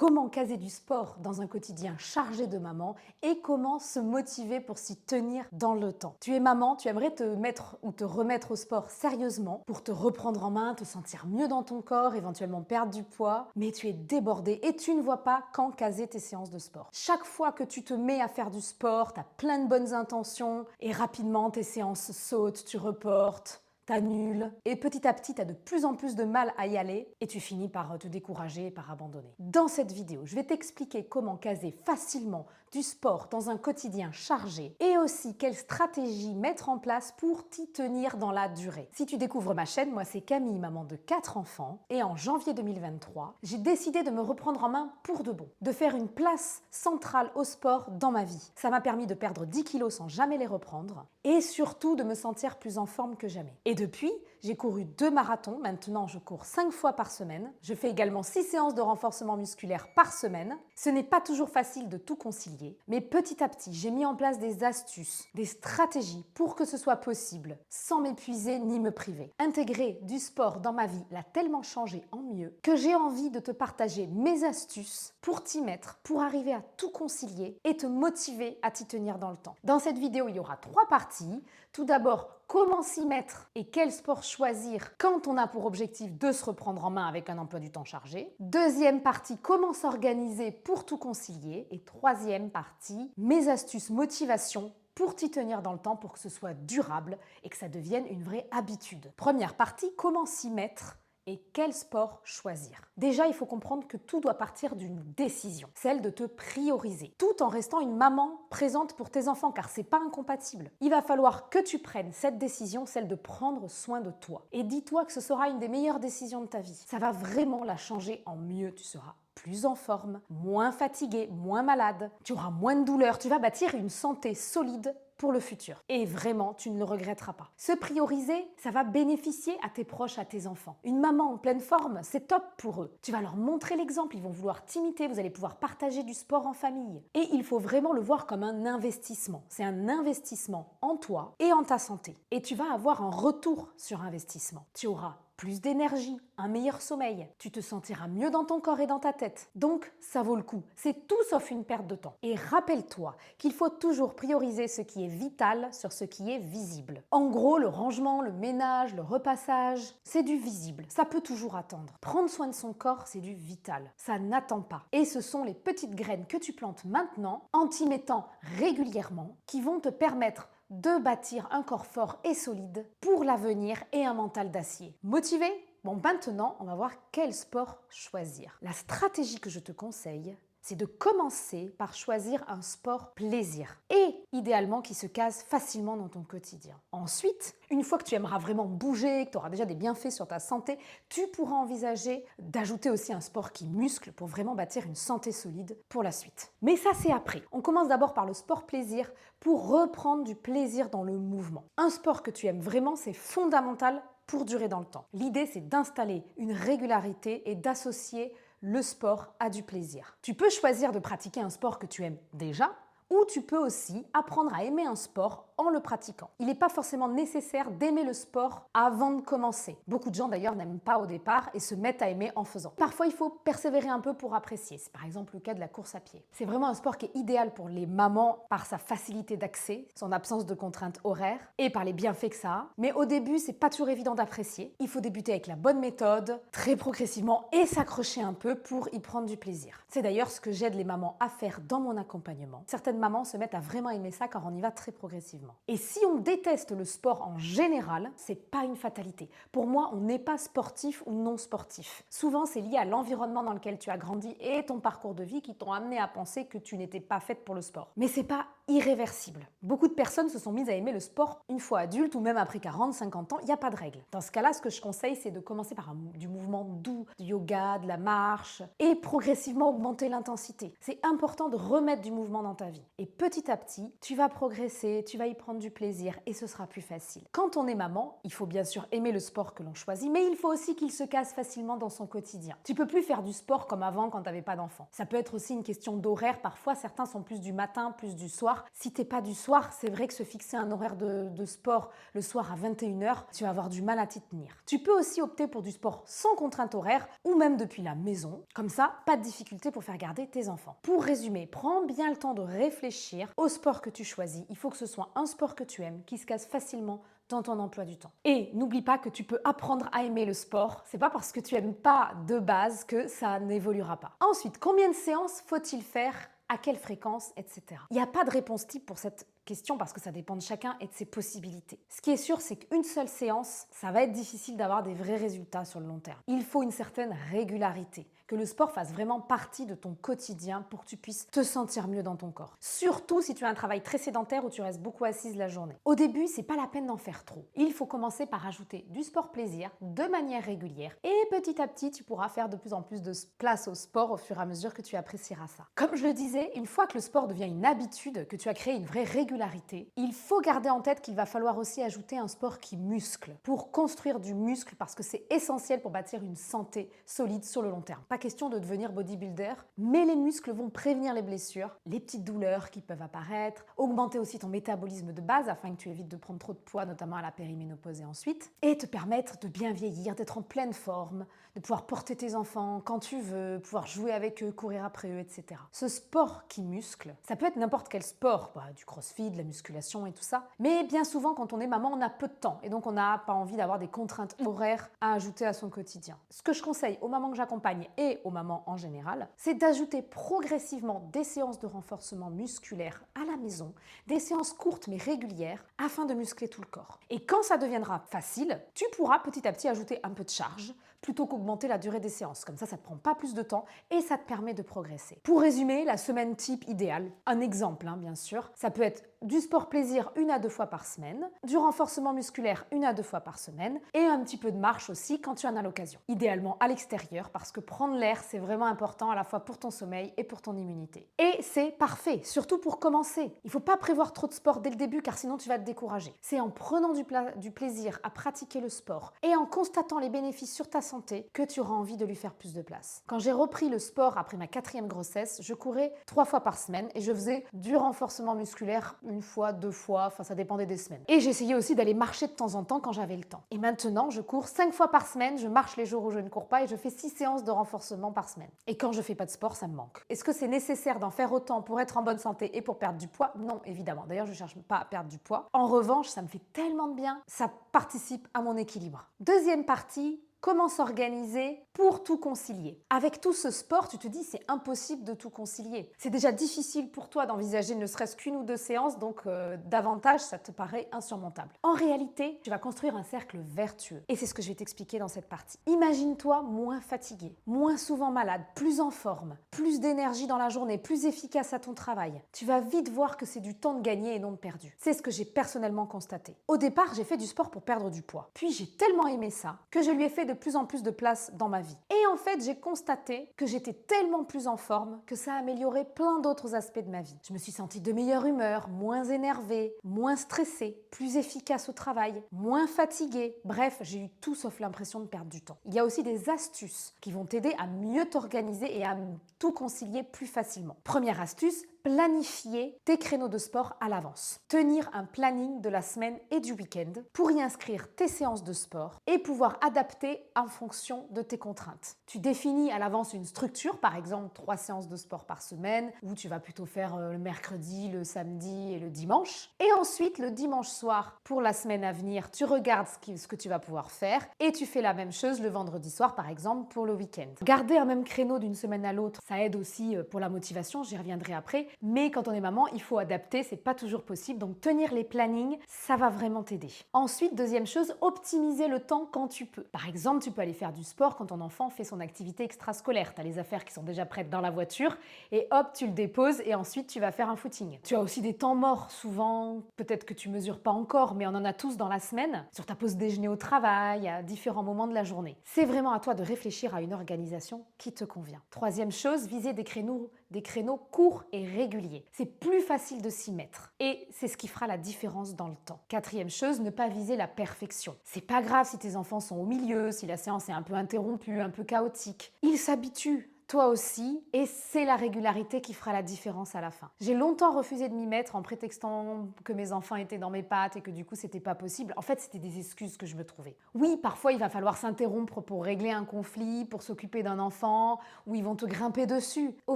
Comment caser du sport dans un quotidien chargé de maman et comment se motiver pour s'y tenir dans le temps. Tu es maman, tu aimerais te mettre ou te remettre au sport sérieusement pour te reprendre en main, te sentir mieux dans ton corps, éventuellement perdre du poids, mais tu es débordée et tu ne vois pas quand caser tes séances de sport. Chaque fois que tu te mets à faire du sport, tu as plein de bonnes intentions et rapidement tes séances sautent, tu reportes. T'annules et petit à petit, tu as de plus en plus de mal à y aller et tu finis par te décourager et par abandonner. Dans cette vidéo, je vais t'expliquer comment caser facilement du sport dans un quotidien chargé et aussi quelles stratégies mettre en place pour t'y tenir dans la durée. Si tu découvres ma chaîne, moi c'est Camille, maman de 4 enfants et en janvier 2023, j'ai décidé de me reprendre en main pour de bon, de faire une place centrale au sport dans ma vie. Ça m'a permis de perdre 10 kilos sans jamais les reprendre et surtout de me sentir plus en forme que jamais. Et depuis, j'ai couru 2 marathons, maintenant je cours 5 fois par semaine. Je fais également 6 séances de renforcement musculaire par semaine. Ce n'est pas toujours facile de tout concilier, mais petit à petit, j'ai mis en place des astuces, des stratégies pour que ce soit possible, sans m'épuiser ni me priver. Intégrer du sport dans ma vie l'a tellement changé en mieux que j'ai envie de te partager mes astuces pour t'y mettre, pour arriver à tout concilier et te motiver à t'y tenir dans le temps. Dans cette vidéo, il y aura 3 parties. Tout d'abord, comment s'y mettre et quel sport choisir quand on a pour objectif de se reprendre en main avec un emploi du temps chargé. Deuxième partie, comment s'organiser pour tout concilier. Et troisième partie, mes astuces motivation pour t'y tenir dans le temps pour que ce soit durable et que ça devienne une vraie habitude. Première partie, comment s'y mettre et quel sport choisir. Déjà, il faut comprendre que tout doit partir d'une décision, celle de te prioriser, tout en restant une maman présente pour tes enfants, car c'est pas incompatible. Il va falloir que tu prennes cette décision, celle de prendre soin de toi. Et dis-toi que ce sera une des meilleures décisions de ta vie. Ça va vraiment la changer en mieux, tu seras plus en forme, moins fatigué, moins malade, tu auras moins de douleurs, tu vas bâtir une santé solide pour le futur. Et vraiment, tu ne le regretteras pas. Se prioriser, ça va bénéficier à tes proches, à tes enfants. Une maman en pleine forme, c'est top pour eux. Tu vas leur montrer l'exemple, ils vont vouloir t'imiter, vous allez pouvoir partager du sport en famille. Et il faut vraiment le voir comme un investissement. C'est un investissement en toi et en ta santé. Et tu vas avoir un retour sur investissement. Tu auras plus d'énergie, un meilleur sommeil, tu te sentiras mieux dans ton corps et dans ta tête. Donc, ça vaut le coup. C'est tout sauf une perte de temps. Et rappelle-toi qu'il faut toujours prioriser ce qui est vital sur ce qui est visible. En gros, le rangement, le ménage, le repassage, c'est du visible. Ça peut toujours attendre. Prendre soin de son corps, c'est du vital. Ça n'attend pas. Et ce sont les petites graines que tu plantes maintenant, en t'y mettant régulièrement, qui vont te permettre de bâtir un corps fort et solide pour l'avenir et un mental d'acier. Motivé ? Bon, maintenant, on va voir quel sport choisir. La stratégie que je te conseille, c'est de commencer par choisir un sport plaisir et idéalement qui se case facilement dans ton quotidien. Ensuite, une fois que tu aimeras vraiment bouger, que tu auras déjà des bienfaits sur ta santé, tu pourras envisager d'ajouter aussi un sport qui muscle pour vraiment bâtir une santé solide pour la suite. Mais ça, c'est après. On commence d'abord par le sport plaisir pour reprendre du plaisir dans le mouvement. Un sport que tu aimes vraiment, c'est fondamental pour durer dans le temps. L'idée, c'est d'installer une régularité et d'associer le sport a du plaisir. Tu peux choisir de pratiquer un sport que tu aimes déjà, ou tu peux aussi apprendre à aimer un sport en le pratiquant. Il n'est pas forcément nécessaire d'aimer le sport avant de commencer. Beaucoup de gens d'ailleurs n'aiment pas au départ et se mettent à aimer en faisant. Parfois, il faut persévérer un peu pour apprécier. C'est par exemple le cas de la course à pied. C'est vraiment un sport qui est idéal pour les mamans par sa facilité d'accès, son absence de contraintes horaires et par les bienfaits que ça a. Mais au début, c'est pas toujours évident d'apprécier. Il faut débuter avec la bonne méthode, très progressivement et s'accrocher un peu pour y prendre du plaisir. C'est d'ailleurs ce que j'aide les mamans à faire dans mon accompagnement. Certaines mamans se mettent à vraiment aimer ça car on y va très progressivement. Et si on déteste le sport en général, c'est pas une fatalité. Pour moi, on n'est pas sportif ou non sportif. Souvent, c'est lié à l'environnement dans lequel tu as grandi et ton parcours de vie qui t'ont amené à penser que tu n'étais pas faite pour le sport. Mais c'est pas irréversible. Beaucoup de personnes se sont mises à aimer le sport une fois adulte ou même après 40, 50 ans, il n'y a pas de règle. Dans ce cas-là, ce que je conseille, c'est de commencer par du mouvement doux, du yoga, de la marche et progressivement augmenter l'intensité. C'est important de remettre du mouvement dans ta vie. Et petit à petit, tu vas progresser, tu vas y prendre du plaisir et ce sera plus facile. Quand on est maman, il faut bien sûr aimer le sport que l'on choisit, mais il faut aussi qu'il se casse facilement dans son quotidien. Tu peux plus faire du sport comme avant quand tu n'avais pas d'enfant. Ça peut être aussi une question d'horaire. Parfois, certains sont plus du matin, plus du soir. soir. Si t'es pas du soir, c'est vrai que se fixer un horaire de sport le soir à 21h, tu vas avoir du mal à t'y tenir. Tu peux aussi opter pour du sport sans contrainte horaire ou même depuis la maison. Comme ça, pas de difficulté pour faire garder tes enfants. Pour résumer, prends bien le temps de réfléchir au sport que tu choisis. Il faut que ce soit un sport que tu aimes, qui se casse facilement dans ton emploi du temps. Et n'oublie pas que tu peux apprendre à aimer le sport. C'est pas parce que tu aimes pas de base que ça n'évoluera pas. Ensuite, combien de séances faut-il faire? À quelle fréquence, etc. Il n'y a pas de réponse type pour cette question parce que ça dépend de chacun et de ses possibilités. Ce qui est sûr, c'est qu'une seule séance, ça va être difficile d'avoir des vrais résultats sur le long terme. Il faut une certaine régularité, que le sport fasse vraiment partie de ton quotidien pour que tu puisses te sentir mieux dans ton corps. Surtout si tu as un travail très sédentaire où tu restes beaucoup assise la journée. Au début, c'est pas la peine d'en faire trop. Il faut commencer par ajouter du sport plaisir de manière régulière et petit à petit, tu pourras faire de plus en plus de place au sport au fur et à mesure que tu apprécieras ça. Comme je le disais, une fois que le sport devient une habitude, que tu as créé une vraie régularité, il faut garder en tête qu'il va falloir aussi ajouter un sport qui muscle pour construire du muscle parce que c'est essentiel pour bâtir une santé solide sur le long terme. Pas question de devenir bodybuilder, mais les muscles vont prévenir les blessures, les petites douleurs qui peuvent apparaître, augmenter aussi ton métabolisme de base afin que tu évites de prendre trop de poids, notamment à la périménopause et ensuite, et te permettre de bien vieillir, d'être en pleine forme, de pouvoir porter tes enfants quand tu veux, pouvoir jouer avec eux, courir après eux, etc. Ce sport qui muscle, ça peut être n'importe quel sport, du crossfit, de la musculation et tout ça, mais bien souvent quand on est maman, on a peu de temps et donc on n'a pas envie d'avoir des contraintes horaires à ajouter à son quotidien. Ce que je conseille aux mamans que j'accompagne et aux mamans en général, c'est d'ajouter progressivement des séances de renforcement musculaire à la maison, des séances courtes mais régulières afin de muscler tout le corps. Et quand ça deviendra facile, tu pourras petit à petit ajouter un peu de charge plutôt qu'augmenter la durée des séances. Comme ça ne te prend pas plus de temps et ça te permet de progresser. Pour résumer, la semaine type idéale, un exemple bien sûr, ça peut être du sport plaisir 1 à 2 fois par semaine, du renforcement musculaire 1 à 2 fois par semaine et un petit peu de marche aussi quand tu en as l'occasion. Idéalement à l'extérieur parce que prendre l'air c'est vraiment important à la fois pour ton sommeil et pour ton immunité. Et c'est parfait, surtout pour commencer. Il ne faut pas prévoir trop de sport dès le début car sinon tu vas te décourager. C'est en prenant du plaisir à pratiquer le sport et en constatant les bénéfices sur ta santé que tu auras envie de lui faire plus de place. Quand j'ai repris le sport après ma 4e grossesse, je courais 3 fois par semaine et je faisais du renforcement musculaire 1 fois, 2 fois, enfin ça dépendait des semaines. Et j'essayais aussi d'aller marcher de temps en temps quand j'avais le temps. Et maintenant, je cours 5 fois par semaine, je marche les jours où je ne cours pas et je fais 6 séances de renforcement par semaine. Et quand je fais pas de sport, ça me manque. Est-ce que c'est nécessaire d'en faire autant pour être en bonne santé et pour perdre du poids? Non, évidemment. D'ailleurs, je cherche pas à perdre du poids. En revanche, ça me fait tellement de bien, ça participe à mon équilibre. Deuxième partie, comment s'organiser pour tout concilier. Avec tout ce sport, tu te dis c'est impossible de tout concilier. C'est déjà difficile pour toi d'envisager ne serait-ce qu'1 ou 2 séances, donc davantage ça te paraît insurmontable. En réalité, tu vas construire un cercle vertueux. Et c'est ce que je vais t'expliquer dans cette partie. Imagine-toi moins fatigué, moins souvent malade, plus en forme, plus d'énergie dans la journée, plus efficace à ton travail. Tu vas vite voir que c'est du temps de gagné et non de perdu. C'est ce que j'ai personnellement constaté. Au départ, j'ai fait du sport pour perdre du poids. Puis j'ai tellement aimé ça que je lui ai fait de plus en plus de place dans ma vie. Et en fait, j'ai constaté que j'étais tellement plus en forme que ça a amélioré plein d'autres aspects de ma vie. Je me suis sentie de meilleure humeur, moins énervée, moins stressée, plus efficace au travail, moins fatiguée. Bref, j'ai eu tout sauf l'impression de perdre du temps. Il y a aussi des astuces qui vont t'aider à mieux t'organiser et à tout concilier plus facilement. Première astuce, planifier tes créneaux de sport à l'avance. Tenir un planning de la semaine et du week-end pour y inscrire tes séances de sport et pouvoir adapter en fonction de tes contraintes. Tu définis à l'avance une structure, par exemple 3 séances de sport par semaine, où tu vas plutôt faire le mercredi, le samedi et le dimanche. Et ensuite, le dimanche soir, pour la semaine à venir, tu regardes ce que tu vas pouvoir faire et tu fais la même chose le vendredi soir, par exemple, pour le week-end. Garder un même créneau d'une semaine à l'autre, ça aide aussi pour la motivation, j'y reviendrai après. Mais quand on est maman, il faut adapter, c'est pas toujours possible. Donc tenir les plannings, ça va vraiment t'aider. Ensuite, deuxième chose, optimiser le temps quand tu peux. Par exemple, tu peux aller faire du sport quand ton enfant fait son activité extrascolaire. Tu as les affaires qui sont déjà prêtes dans la voiture et hop, tu le déposes et ensuite tu vas faire un footing. Tu as aussi des temps morts souvent, peut-être que tu mesures pas encore, mais on en a tous dans la semaine, sur ta pause déjeuner au travail, à différents moments de la journée. C'est vraiment à toi de réfléchir à une organisation qui te convient. Troisième chose, viser des créneaux courts et réguliers. C'est plus facile de s'y mettre et c'est ce qui fera la différence dans le temps. Quatrième chose, ne pas viser la perfection. C'est pas grave si tes enfants sont au milieu, si la séance est un peu interrompue, un peu chaotique. Ils s'habituent. toi aussi, et c'est la régularité qui fera la différence à la fin. J'ai longtemps refusé de m'y mettre en prétextant que mes enfants étaient dans mes pattes et que du coup c'était pas possible. En fait, c'était des excuses que je me trouvais. Oui, parfois il va falloir s'interrompre pour régler un conflit, pour s'occuper d'un enfant, ou ils vont te grimper dessus. Au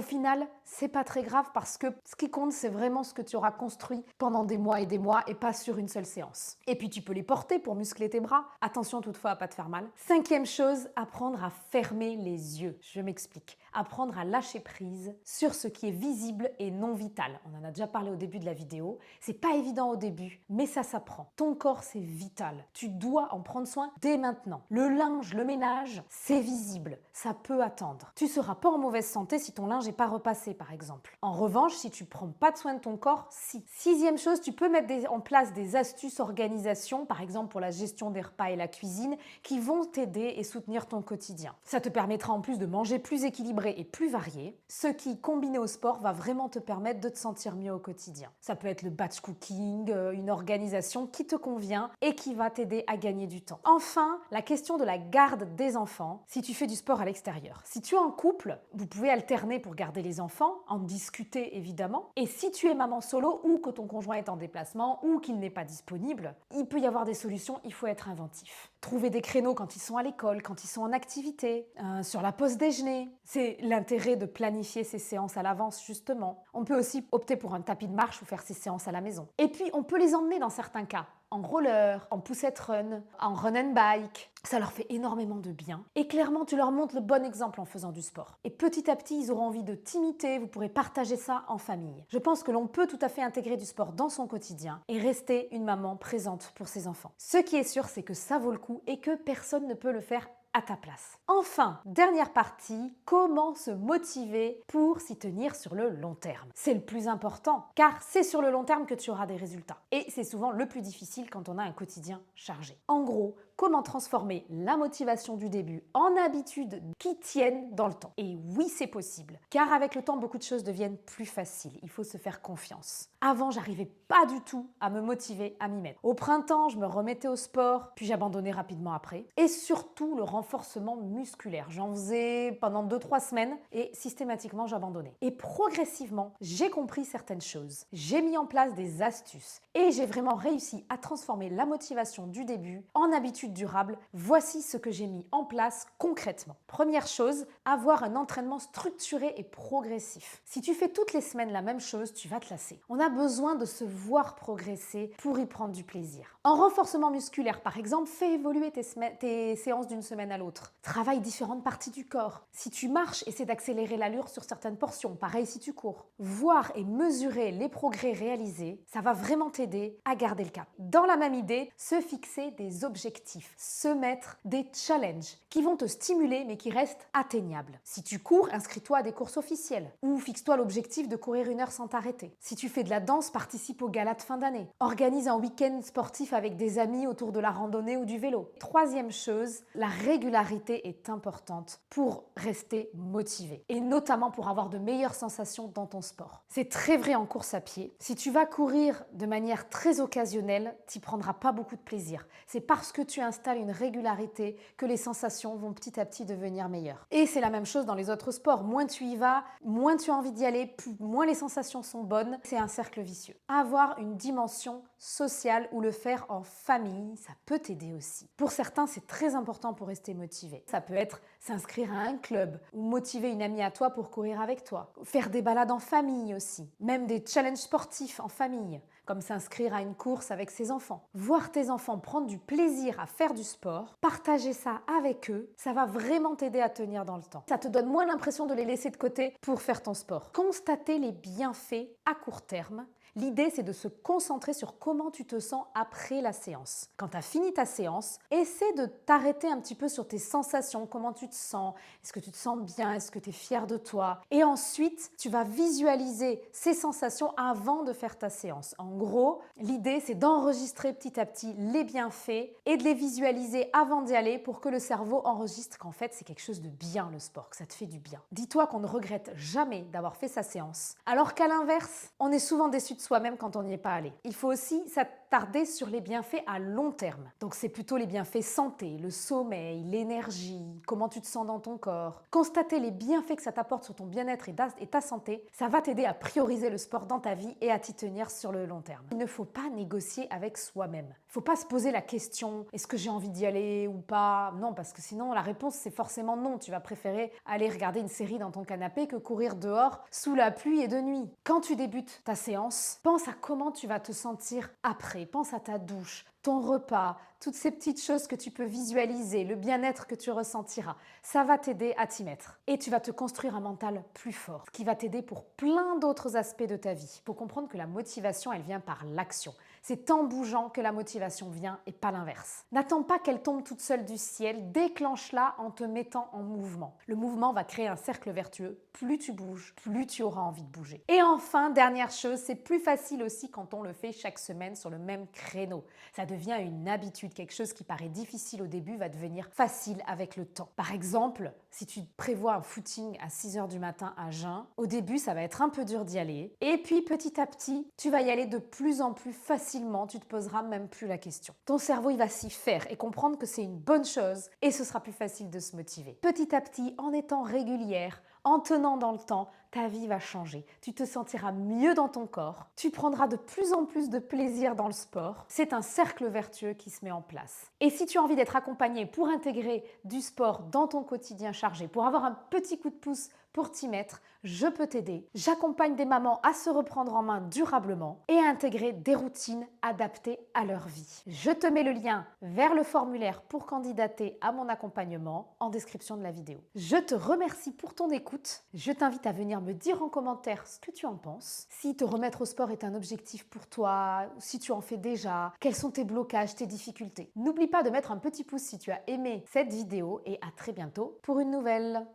final, c'est pas très grave parce que ce qui compte, c'est vraiment ce que tu auras construit pendant des mois et pas sur une seule séance. Et puis tu peux les porter pour muscler tes bras. Attention toutefois à pas te faire mal. Cinquième chose, apprendre à fermer les yeux. Je m'explique. Apprendre à lâcher prise sur ce qui est visible et non vital. On en a déjà parlé au début de la vidéo. C'est pas évident au début, mais ça s'apprend. Ton corps, c'est vital. Tu dois en prendre soin dès maintenant. Le linge, le ménage, c'est visible. Ça peut attendre. Tu seras pas en mauvaise santé si ton linge n'est pas repassé, par exemple. En revanche, si tu prends pas de soin de ton corps, si. Sixième chose, tu peux mettre en place des astuces organisation, par exemple pour la gestion des repas et la cuisine, qui vont t'aider et soutenir ton quotidien. Ça te permettra en plus de manger plus équilibré et plus varié, ce qui, combiné au sport, va vraiment te permettre de te sentir mieux au quotidien. Ça peut être le batch cooking, une organisation qui te convient et qui va t'aider à gagner du temps. Enfin, la question de la garde des enfants, si tu fais du sport à l'extérieur. Si tu es en couple, vous pouvez alterner pour garder les enfants, en discuter évidemment. Et si tu es maman solo ou que ton conjoint est en déplacement ou qu'il n'est pas disponible, il peut y avoir des solutions, il faut être inventif. Trouver des créneaux quand ils sont à l'école, quand ils sont en activité, sur la pause déjeuner. C'est l'intérêt de planifier ces séances à l'avance justement. On peut aussi opter pour un tapis de marche ou faire ces séances à la maison. Et puis on peut les emmener dans certains cas. En roller, en poussette run, en run and bike. Ça leur fait énormément de bien. Et clairement, tu leur montres le bon exemple en faisant du sport. Et petit à petit, ils auront envie de t'imiter, vous pourrez partager ça en famille. Je pense que l'on peut tout à fait intégrer du sport dans son quotidien et rester une maman présente pour ses enfants. Ce qui est sûr, c'est que ça vaut le coup et que personne ne peut le faire à ta place. Enfin, dernière partie, comment se motiver pour s'y tenir sur le long terme. C'est le plus important, car c'est sur le long terme que tu auras des résultats. Et c'est souvent le plus difficile quand on a un quotidien chargé. En gros, comment transformer la motivation du début en habitudes qui tiennent dans le temps. Et oui, c'est possible, car avec le temps, beaucoup de choses deviennent plus faciles. Il faut se faire confiance. Avant, j'arrivais pas du tout à me motiver à m'y mettre. Au printemps, je me remettais au sport, puis j'abandonnais rapidement après. Et surtout, le renforcement musculaire. J'en faisais pendant 2-3 semaines et systématiquement, j'abandonnais. Et progressivement, j'ai compris certaines choses. J'ai mis en place des astuces et j'ai vraiment réussi à transformer la motivation du début en habitude durable. Voici ce que j'ai mis en place concrètement. Première chose, avoir un entraînement structuré et progressif. Si tu fais toutes les semaines la même chose, tu vas te lasser. On a besoin de se voir progresser pour y prendre du plaisir. En renforcement musculaire, par exemple, fais évoluer tes séances d'une semaine à l'autre. Travaille différentes parties du corps. Si tu marches, essaie d'accélérer l'allure sur certaines portions. Pareil si tu cours. Voir et mesurer les progrès réalisés, ça va vraiment t'aider à garder le cap. Dans la même idée, se fixer des objectifs, se mettre des challenges qui vont te stimuler mais qui restent atteignables. Si tu cours, inscris-toi à des courses officielles ou fixe-toi l'objectif de courir 1 heure sans t'arrêter. Si tu fais de la danse, participe au gala de fin d'année. Organise un week-end sportif avec des amis autour de la randonnée ou du vélo. Troisième chose, la régularité est importante pour rester motivé et notamment pour avoir de meilleures sensations dans ton sport. C'est très vrai en course à pied. Si tu vas courir de manière très occasionnelle, tu n'y prendras pas beaucoup de plaisir. C'est parce que tu installes une régularité que les sensations vont petit à petit devenir meilleures. Et c'est la même chose dans les autres sports. Moins tu y vas, moins tu as envie d'y aller, moins les sensations sont bonnes. C'est un cercle vicieux. Avoir une dimension sociale ou le faire en famille, ça peut t'aider aussi. Pour certains, c'est très important pour rester motivé. Ça peut être s'inscrire à un club ou motiver une amie à toi pour courir avec toi. Faire des balades en famille aussi. Même des challenges sportifs en famille, comme s'inscrire à une course avec ses enfants. Voir tes enfants prendre du plaisir à faire du sport, partager ça avec eux, ça va vraiment t'aider à tenir dans le temps. Ça te donne moins l'impression de les laisser de côté pour faire ton sport. Constater les bienfaits à court terme. L'idée, c'est de se concentrer sur comment tu te sens après la séance. Quand tu as fini ta séance, essaie de t'arrêter un petit peu sur tes sensations, comment tu te sens, est-ce que tu te sens bien, est-ce que tu es fier de toi. Et ensuite, tu vas visualiser ces sensations avant de faire ta séance. En gros, l'idée, c'est d'enregistrer petit à petit les bienfaits et de les visualiser avant d'y aller pour que le cerveau enregistre qu'en fait, c'est quelque chose de bien le sport, que ça te fait du bien. Dis-toi qu'on ne regrette jamais d'avoir fait sa séance, alors qu'à l'inverse, on est souvent déçu de soi-même quand on n'y est pas allé. Il faut aussi t'attarder sur les bienfaits à long terme. Donc c'est plutôt les bienfaits santé, le sommeil, l'énergie, comment tu te sens dans ton corps. Constater les bienfaits que ça t'apporte sur ton bien-être et ta santé, ça va t'aider à prioriser le sport dans ta vie et à t'y tenir sur le long terme. Il ne faut pas négocier avec soi-même. Il ne faut pas se poser la question, est-ce que j'ai envie d'y aller ou pas? Non, parce que sinon la réponse c'est forcément non. Tu vas préférer aller regarder une série dans ton canapé que courir dehors sous la pluie et de nuit. Quand tu débutes ta séance, pense à comment tu vas te sentir après. Pense à ta douche, ton repas, toutes ces petites choses que tu peux visualiser, le bien-être que tu ressentiras. Ça va t'aider à t'y mettre. Et tu vas te construire un mental plus fort, ce qui va t'aider pour plein d'autres aspects de ta vie. Il faut comprendre que la motivation, elle vient par l'action. C'est en bougeant que la motivation vient et pas l'inverse. N'attends pas qu'elle tombe toute seule du ciel, déclenche-la en te mettant en mouvement. Le mouvement va créer un cercle vertueux. Plus tu bouges, plus tu auras envie de bouger. Et enfin, dernière chose, c'est plus facile aussi quand on le fait chaque semaine sur le même créneau. Ça devient une habitude, quelque chose qui paraît difficile au début va devenir facile avec le temps. Par exemple, si tu prévois un footing à 6 heures du matin à jeun, au début ça va être un peu dur d'y aller et puis petit à petit, tu vas y aller de plus en plus facilement, tu te poseras même plus la question. Ton cerveau il va s'y faire et comprendre que c'est une bonne chose et ce sera plus facile de se motiver. Petit à petit, en étant régulière, en tenant dans le temps, ta vie va changer. Tu te sentiras mieux dans ton corps. Tu prendras de plus en plus de plaisir dans le sport. C'est un cercle vertueux qui se met en place. Et si tu as envie d'être accompagné pour intégrer du sport dans ton quotidien chargé, pour avoir un petit coup de pouce pour t'y mettre, je peux t'aider. J'accompagne des mamans à se reprendre en main durablement et à intégrer des routines adaptées à leur vie. Je te mets le lien vers le formulaire pour candidater à mon accompagnement en description de la vidéo. Je te remercie pour ton écoute. Je t'invite à venir me dire en commentaire ce que tu en penses. Si te remettre au sport est un objectif pour toi, si tu en fais déjà, quels sont tes blocages, tes difficultés. N'oublie pas de mettre un petit pouce si tu as aimé cette vidéo et à très bientôt pour une nouvelle.